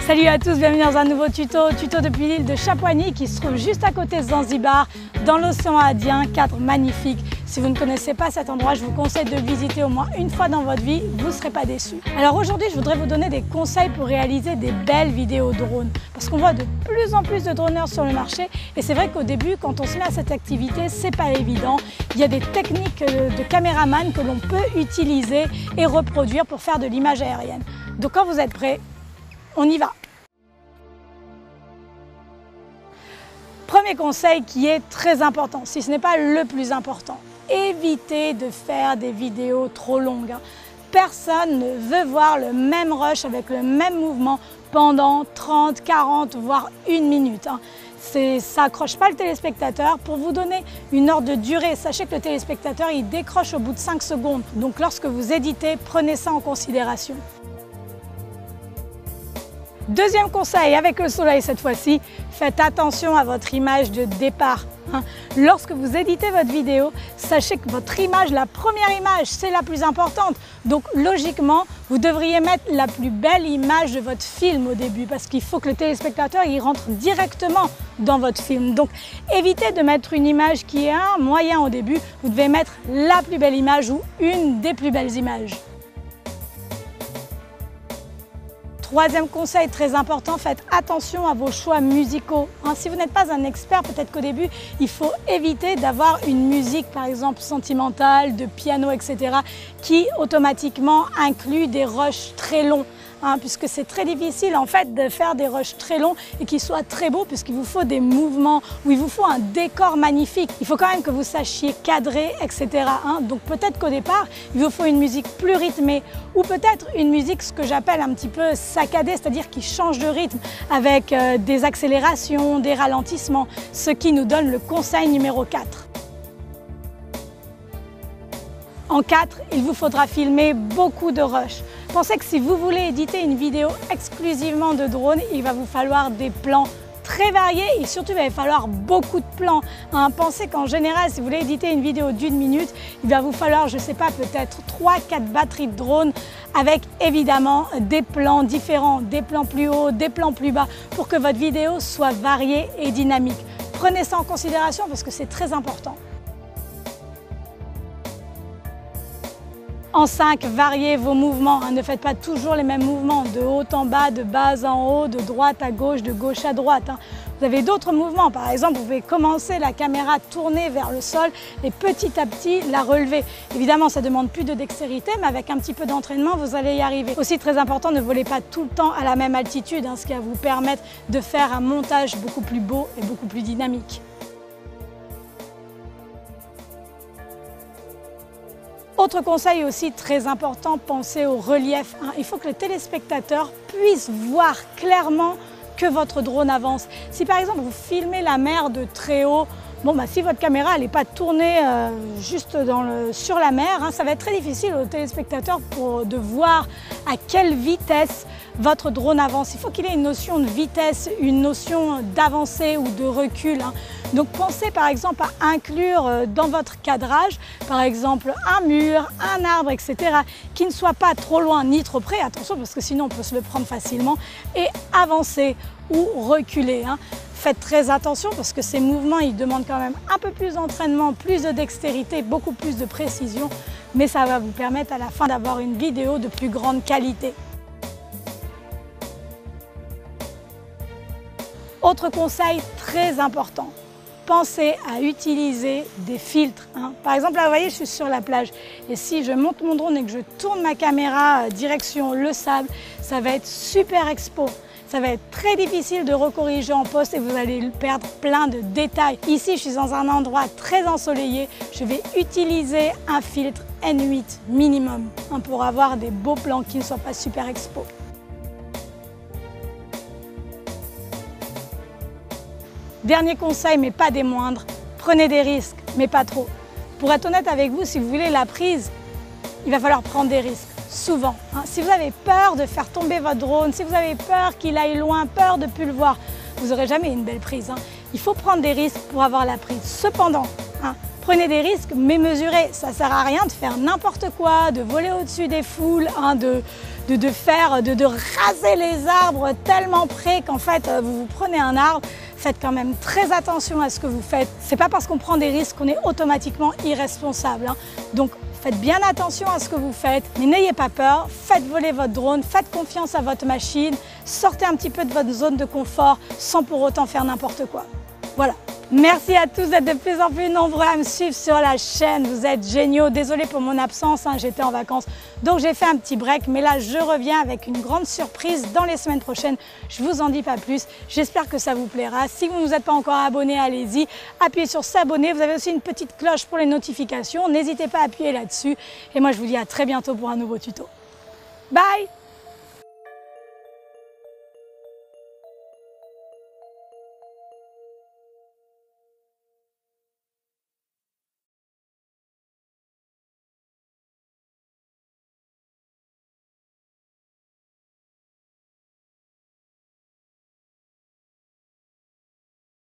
Salut à tous, bienvenue dans un nouveau tuto depuis l'île de Chapouani qui se trouve juste à côté de Zanzibar, dans l'océan Indien, cadre magnifique. Si vous ne connaissez pas cet endroit, je vous conseille de le visiter au moins une fois dans votre vie, vous ne serez pas déçus. Alors aujourd'hui, je voudrais vous donner des conseils pour réaliser des belles vidéos drone. Parce qu'on voit de plus en plus de droneurs sur le marché et c'est vrai qu'au début, quand on se met à cette activité, c'est pas évident. Il y a des techniques de caméraman que l'on peut utiliser et reproduire pour faire de l'image aérienne. Donc quand vous êtes prêts, on y va. Premier conseil qui est très important, si ce n'est pas le plus important, évitez de faire des vidéos trop longues. Personne ne veut voir le même rush avec le même mouvement pendant 30, 40, voire 1 minute. Ça n'accroche pas le téléspectateur. Pour vous donner une ordre de durée, sachez que le téléspectateur il décroche au bout de 5 secondes. Donc lorsque vous éditez, prenez ça en considération. Deuxième conseil, avec le soleil cette fois-ci, faites attention à votre image de départ. Lorsque vous éditez votre vidéo, sachez que votre image, la première image, c'est la plus importante. Donc logiquement, vous devriez mettre la plus belle image de votre film au début parce qu'il faut que le téléspectateur il rentre directement dans votre film. Donc évitez de mettre une image qui est un moyen au début. Vous devez mettre la plus belle image ou une des plus belles images. Troisième conseil très important, faites attention à vos choix musicaux. Si vous n'êtes pas un expert, peut-être qu'au début, il faut éviter d'avoir une musique, par exemple sentimentale, de piano, etc., qui automatiquement inclut des rushs très longs. Puisque c'est très difficile en fait de faire des rushs très longs et qui soient très beaux puisqu'il vous faut des mouvements où il vous faut un décor magnifique. Il faut quand même que vous sachiez cadrer, etc. Donc peut-être qu'au départ, il vous faut une musique plus rythmée ou peut-être une musique ce que j'appelle un petit peu saccadée, c'est-à-dire qui change de rythme avec des accélérations, des ralentissements, ce qui nous donne le conseil numéro 4. En 4, il vous faudra filmer beaucoup de rushs. Pensez que si vous voulez éditer une vidéo exclusivement de drone, il va vous falloir des plans très variés et surtout il va falloir beaucoup de plans. Pensez qu'en général, si vous voulez éditer une vidéo d'1 minute, il va vous falloir, je ne sais pas, peut-être 3-4 batteries de drone avec évidemment des plans différents, des plans plus hauts, des plans plus bas pour que votre vidéo soit variée et dynamique. Prenez ça en considération parce que c'est très important. En 5, variez vos mouvements. Ne faites pas toujours les mêmes mouvements, de haut en bas, de bas en haut, de droite à gauche, de gauche à droite. Vous avez d'autres mouvements. Par exemple, vous pouvez commencer la caméra tournée vers le sol et petit à petit la relever. Évidemment, ça demande plus de dextérité, mais avec un petit peu d'entraînement, vous allez y arriver. Aussi très important, ne volez pas tout le temps à la même altitude, ce qui va vous permettre de faire un montage beaucoup plus beau et beaucoup plus dynamique. Autre conseil aussi très important, pensez au relief. Il faut que le téléspectateur puisse voir clairement que votre drone avance. Si par exemple vous filmez la mer de très haut, si votre caméra n'est pas tournée juste sur la mer, ça va être très difficile au téléspectateur de voir à quelle vitesse votre drone avance. Il faut qu'il ait une notion de vitesse, une notion d'avancée ou de recul. Donc pensez par exemple à inclure dans votre cadrage, par exemple un mur, un arbre, etc. qui ne soit pas trop loin ni trop près, attention parce que sinon on peut se le prendre facilement, et avancer ou reculer. Faites très attention parce que ces mouvements ils demandent quand même un peu plus d'entraînement, plus de dextérité, beaucoup plus de précision, mais ça va vous permettre à la fin d'avoir une vidéo de plus grande qualité. Autre conseil très important, pensez à utiliser des filtres. Par exemple, là, vous voyez, je suis sur la plage et si je monte mon drone et que je tourne ma caméra direction le sable, ça va être super expo. Ça va être très difficile de recorriger en post et vous allez perdre plein de détails. Ici, je suis dans un endroit très ensoleillé. Je vais utiliser un filtre N8 minimum pour avoir des beaux plans qui ne soient pas super expo. Dernier conseil, mais pas des moindres, prenez des risques, mais pas trop. Pour être honnête avec vous, si vous voulez la prise, il va falloir prendre des risques, souvent. Si vous avez peur de faire tomber votre drone, si vous avez peur qu'il aille loin, peur de ne plus le voir, vous n'aurez jamais une belle prise. Il faut prendre des risques pour avoir la prise. Cependant, Prenez des risques, mais mesurez. Ça ne sert à rien de faire n'importe quoi, de voler au-dessus des foules, hein, de raser les arbres tellement près qu'en fait vous prenez un arbre. Faites quand même très attention à ce que vous faites. C'est pas parce qu'on prend des risques qu'on est automatiquement irresponsable, hein. Donc faites bien attention à ce que vous faites, mais n'ayez pas peur, faites voler votre drone, faites confiance à votre machine, sortez un petit peu de votre zone de confort sans pour autant faire n'importe quoi. Voilà. Merci à tous d'être de plus en plus nombreux à me suivre sur la chaîne, vous êtes géniaux. Désolée pour mon absence, hein, j'étais en vacances, donc j'ai fait un petit break, mais là je reviens avec une grande surprise dans les semaines prochaines. Je vous en dis pas plus, j'espère que ça vous plaira. Si vous ne vous êtes pas encore abonné, allez-y, appuyez sur s'abonner. Vous avez aussi une petite cloche pour les notifications, n'hésitez pas à appuyer là-dessus. Et moi je vous dis à très bientôt pour un nouveau tuto. Bye!